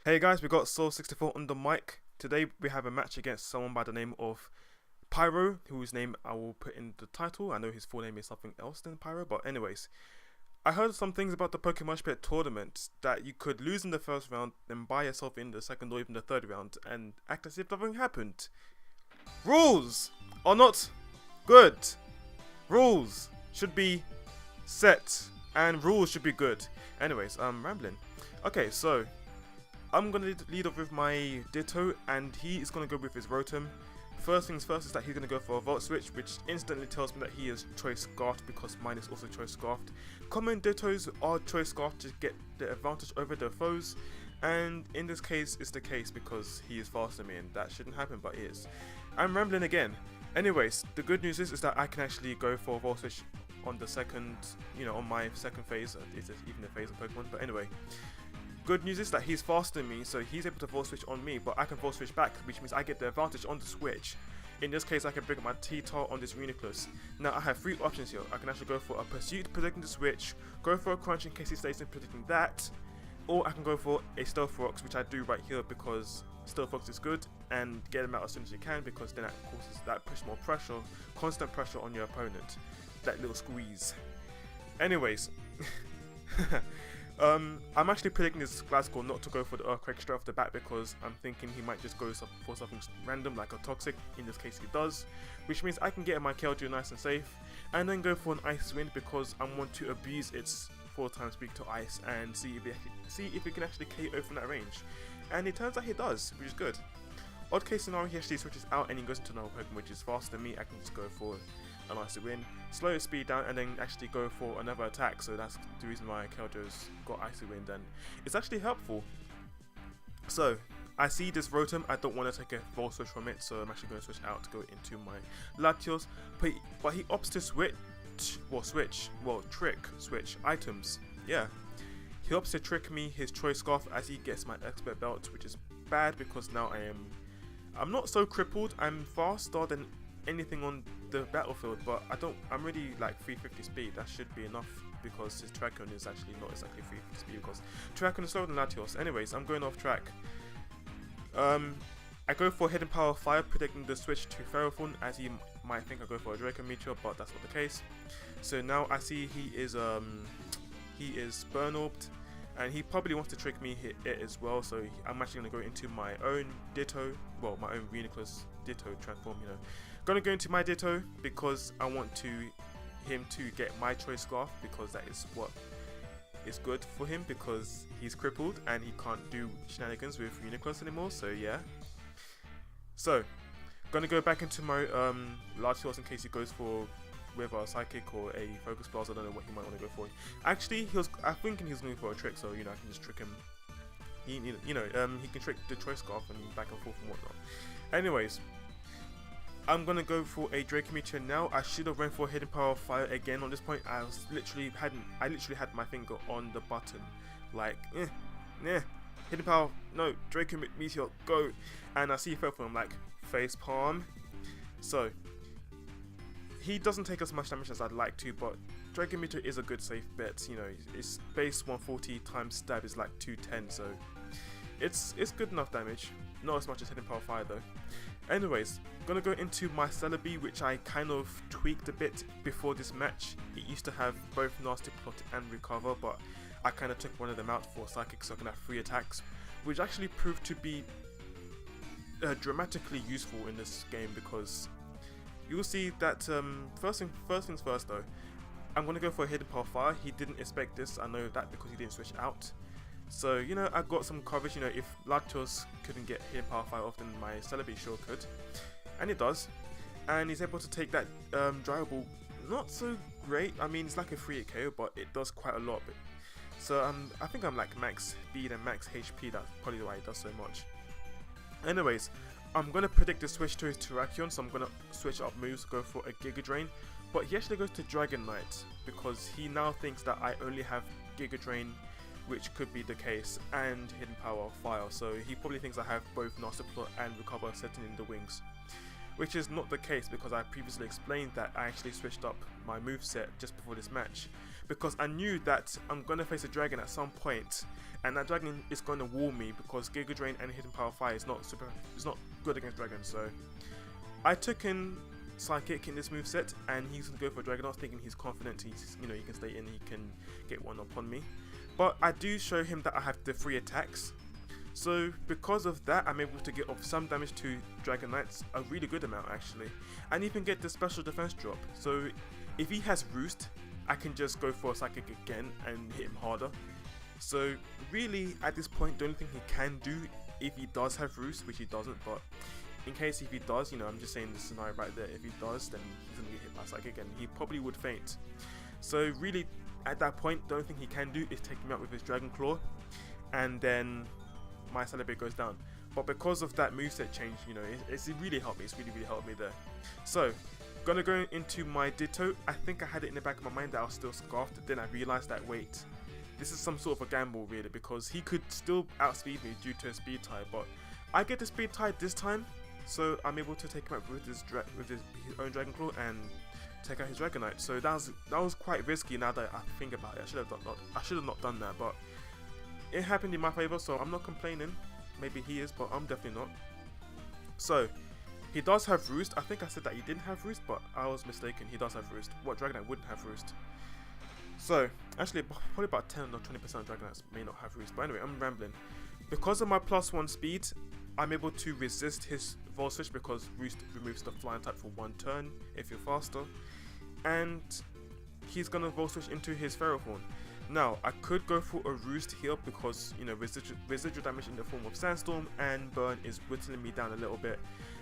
Hey guys, we got Soul64 on the mic. Today we have a match against someone by the name of Pyro, whose name I will put in the title. I know his full name is something else than Pyro, but anyways. I heard some things about the Pokemon Pit tournament that you could lose in the first round, then buy yourself in the second or even the third round and act as if nothing happened. Rules are not good. Rules should be set and rules should be good. Anyways, I'm rambling. Okay, so I'm going to lead off with my Ditto, and he is going to go with his Rotom. First things first is that he's going to go for a Volt Switch, which instantly tells me that he is Choice Scarfed because mine is also Choice Scarfed. Common Dittos are Choice Scarfed to get the advantage over their foes, and in this case it's the case because he is faster than me, and that shouldn't happen, but it is. I'm rambling again. Anyways, the good news is that I can actually go for a Volt Switch on the second, on my second phase. It's even a phase of Pokemon, but anyway. Good news is that he's faster than me, so he's able to Volt Switch on me, but I can Volt Switch back, which means I get the advantage on the switch. In this case, I can bring up my T-Tar on this Reuniclus. Now, I have three options here. I can actually go for a Pursuit predicting the switch, go for a Crunch in case he stays in predicting that, or I can go for a Stealth Rocks, which I do right here because Stealth Rocks is good, and get him out as soon as you can because then that causes that push more pressure, constant pressure on your opponent. That little squeeze. Anyways. I'm actually predicting this Glasgow not to go for the Earthquake straight off the bat because I'm thinking he might just go for something random like a Toxic. In this case he does, which means I can get my Keldeo nice and safe and then go for an Ice Wind because I want to abuse its 4x speed to ice and see if it can actually KO from that range. And it turns out he does, which is good. Odd case scenario, he actually switches out and he goes into another Pokemon which is faster than me. I can just go for an Icy Wind, slow his speed down, and then actually go for another attack. So that's the reason why Keldeo's got Icy Wind, and it's actually helpful. So I see this Rotom, I don't want to take a Volt Switch from it, so I'm actually going to switch out to go into my Latios. But he opts to switch items. Yeah, he opts to trick me his Choice Scarf as he gets my Expert Belt, which is bad because now I'm not so crippled. I'm faster than anything on the battlefield, but I'm really like 350 speed. That should be enough because his Terrakion is actually not exactly 350 speed because Terrakion is slower than Latios. Anyways, I'm going off track. I go for Hidden Power Fire, predicting the switch to Ferrothorn as he might think I go for a Draco Meteor, but that's not the case. So now I see he is Burn Orbed, and he probably wants to trick me it as well. So I'm actually going to go into my own Ditto, well, my own Reuniclus Ditto transform. Gonna go into my Ditto because I want him to get my Choice Scarf because that is what is good for him because he's crippled and he can't do shenanigans with Reuniclus anymore. So yeah. So gonna go back into my Latios in case he goes for whether a Psychic or a Focus Blast. I don't know what he might want to go for. Actually, I'm thinking he's going for a trick, so I can just trick him. He can trick the Choice Scarf and back and forth and whatnot. Anyways, I'm gonna go for a Draco Meteor now. I should have went for a Hidden Power Fire again on this point. I literally had my finger on the button, like, Hidden Power, no, Draco Meteor, go. And I see Ferrothorn, I'm like, face palm. So he doesn't take as much damage as I'd like to, but Draco Meteor is a good safe bet. Its base 140 times stab is like 210, so it's good enough damage. Not as much as Hidden Power Fire though. Anyways, gonna go into my Celebi, which I kind of tweaked a bit before this match. It used to have both Nasty Plot and Recover, but I kind of took one of them out for Psychic, so I can have 3 attacks, which actually proved to be dramatically useful in this game because you'll see that first things first though, I'm gonna go for a Hidden Power Fire. He didn't expect this, I know that because he didn't switch out. So, I got some coverage. If Latios couldn't get Hidden Power Fire off, then my Celebi sure could. And it does. And he's able to take that Dryable, not so great. I mean, it's like a 3-hit KO, but it does quite a lot. So, I think I'm like max speed and max HP. That's probably why it does so much. Anyways, I'm going to predict the switch to his Terrakion, so I'm going to switch up moves, go for a Giga Drain. But he actually goes to Dragon Knight because he now thinks that I only have Giga Drain, which could be the case, and Hidden Power Fire, so he probably thinks I have both Nasty Plot and Recover setting in the wings, which is not the case because I previously explained that I actually switched up my moveset just before this match. because I knew that I'm gonna face a dragon at some point, and that dragon is gonna wall me because Giga Drain and Hidden Power Fire is not good against dragons. So I took in Psychic in this moveset, and he's gonna go for a dragon. I was thinking he's confident, he's he can stay in, he can get one up on me. But I do show him that I have the 3 attacks. So because of that, I'm able to get off some damage to Dragon Knights, a really good amount actually, and even get the special defense drop. So if he has Roost, I can just go for a Psychic again and hit him harder. So really at this point, the only thing he can do, if he does have Roost, which he doesn't, but in case if he does, I'm just saying the scenario right there, if he does, then he's gonna get hit by Psychic and he probably would faint. So really at that point, the only thing he can do is take him out with his Dragon Claw, and then my Celebrate goes down. But because of that moveset change, it's really helped me. It's really helped me there. So gonna go into my Ditto. I think I had it in the back of my mind that I was still Scarfed. Then I realized that wait, this is some sort of a gamble really, because he could still outspeed me due to a speed tie. But I get the speed tie this time, so I'm able to take him out with his own Dragon Claw and take out his Dragon Knight. So that was quite risky. Now that I think about it, I should have not done that, but it happened in my favor, so I'm not complaining. Maybe he is, but I'm definitely not. So he does have Roost. I think I said that he didn't have Roost, but I was mistaken. He does have Roost. What Dragonite wouldn't have Roost? So actually, probably about 10 or 20% of Dragonites may not have Roost. But anyway, I'm rambling. Because of my +1 speed, I'm able to resist his Volt Switch because Roost removes the flying type for 1 turn if you're faster, and he's gonna Volt Switch into his Ferrothorn. Now, I could go for a Roost here because, residual damage in the form of Sandstorm and Burn is whittling me down a little bit,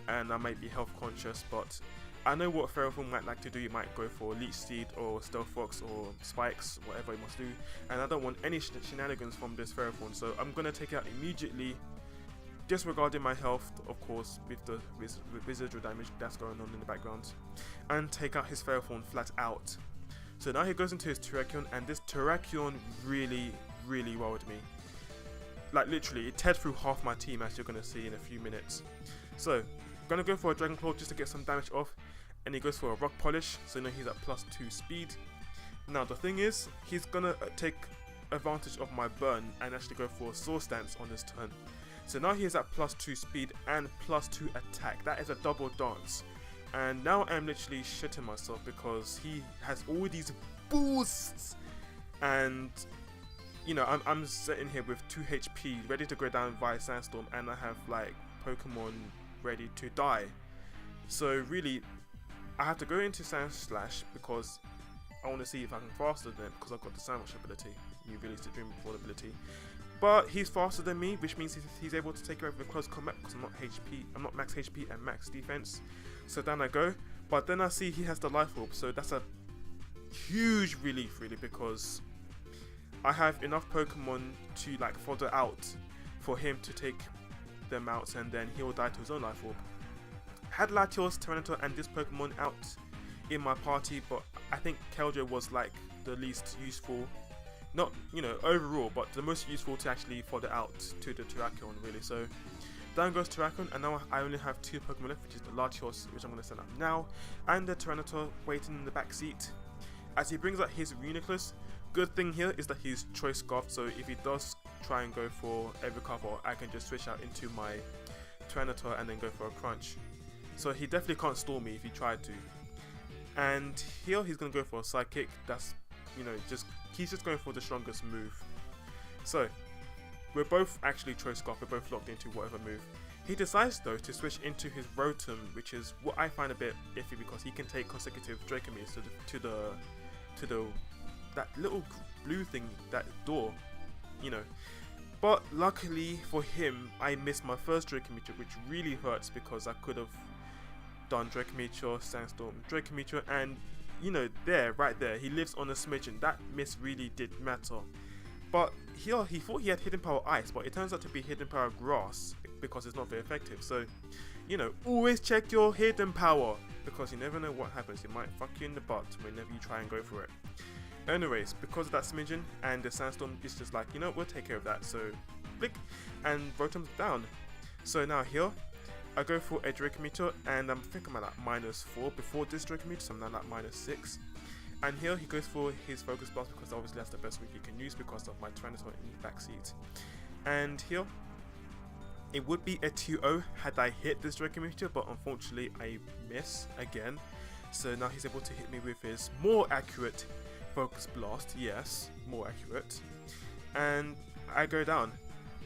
and I might be health conscious, but I know what Ferrothorn might like to do. He might go for Leech Seed or Stealth Fox or Spikes, whatever he must do, and I don't want any shenanigans from this Ferrothorn, so I'm going to take it out immediately, disregarding my health, of course, with the residual damage that's going on in the background, and take out his Ferrothorn flat out. So now he goes into his Terrakion, and this Terrakion really worried me. Like literally, it teared through half my team, as you're going to see in a few minutes. So, going to go for a Dragon Claw just to get some damage off, and he goes for a Rock Polish, so now he's at +2 speed. Now the thing is, he's going to take advantage of my Burn and actually go for a Source Dance on this turn. So now he is at +2 speed and +2 attack. That is a double dance. And now I'm literally shitting myself because he has all these boosts, and I'm sitting here with 2 HP ready to go down via Sandstorm, and I have like Pokemon ready to die. So really I have to go into Sand Slash because I want to see if I can faster than him, because I've got the Sandwich ability, new release the Dream Before ability. But he's faster than me, which means he's able to take it over in close combat because I'm not max HP and max defense. So down I go, but then I see he has the Life Orb, so that's a huge relief really, because I have enough Pokemon to like fodder out for him to take them out, and then he'll die to his own Life Orb. Had Latios, Tyranitar and this Pokemon out in my party, but I think Keldeo was like the least useful. Not, overall, but the most useful to actually fodder out to the Terrakion, really. So down goes Terrakion, and now I only have 2 Pokemon left, which is the Latios, which I'm going to send up now, and the Tyranitar waiting in the back seat. As he brings out his Reuniclus, good thing here is that he's Choice Scarfed, so if he does try and go for a recover, I can just switch out into my Tyranitar and then go for a Crunch. So he definitely can't stall me if he tried to. And here he's going to go for a Psychic. That's, he's just going for the strongest move. So we're both actually Choice Scarf, we're both locked into whatever move. He decides though to switch into his Rotom, which is what I find a bit iffy because he can take consecutive Dracomeres to that little blue thing, that door, But luckily for him, I missed my first Dracometer, which really hurts because I could have done Dracometer, Sandstorm, Dracometer, and right there, he lives on a smidgen. That miss really did matter. But here, he thought he had Hidden Power Ice, but it turns out to be Hidden Power Grass because it's not very effective. So, always check your Hidden Power because you never know what happens. It might fuck you in the butt whenever you try and go for it. Anyways, because of that smidgen and the Sandstorm, it's just like, we'll take care of that. So, click, and Rotom's down. So now here, I go for a Dracometer, and I think I'm at like -4 before this Dracometer, so I'm now at -6. And here he goes for his Focus Blast because obviously that's the best week he can use because of my Tyrannosaur in the backseat. And here, it would be a 2-0 had I hit this Draco Meteor, but unfortunately I miss again. So now he's able to hit me with his more accurate Focus Blast, yes, more accurate. And I go down.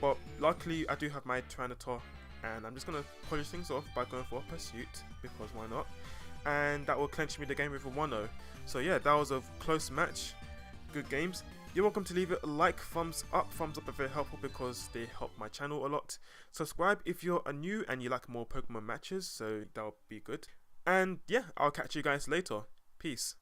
But luckily I do have my Tyranitar, and I'm just going to polish things off by going for a Pursuit, because why not? And that will clinch me the game with a 1-0. So yeah, that was a close match. Good games. You're welcome to leave it a like, thumbs up are very helpful because they help my channel a lot. Subscribe if you're new and you like more Pokemon matches, so that'll be good. And yeah, I'll catch you guys later. Peace.